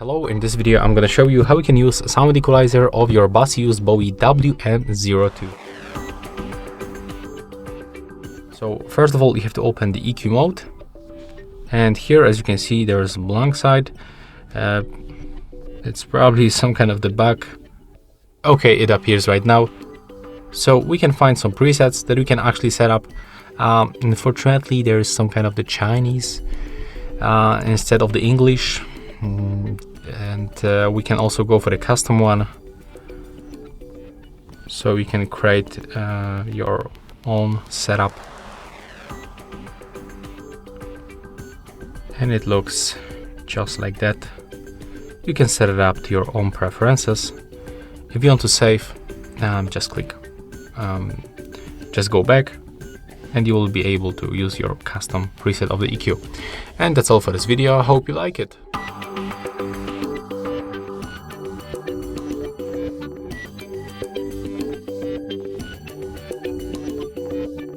Hello, in this video I'm going to show you how you can use sound equalizer of your Baseus Bowie WM02. So first of all, you have to open the EQ mode, and here as you can see there's a blank side. It's probably some kind of the bug. Okay, it appears right now. So we can find some presets that we can actually set up. Unfortunately there is some kind of the Chinese instead of the English. And we can also go for the custom one, so you can create your own setup, and it looks just like that. You can set it up to your own preferences. If you want to save, just click, just go back, and you will be able to use your custom preset of the EQ. And that's all for this video. I hope you like it.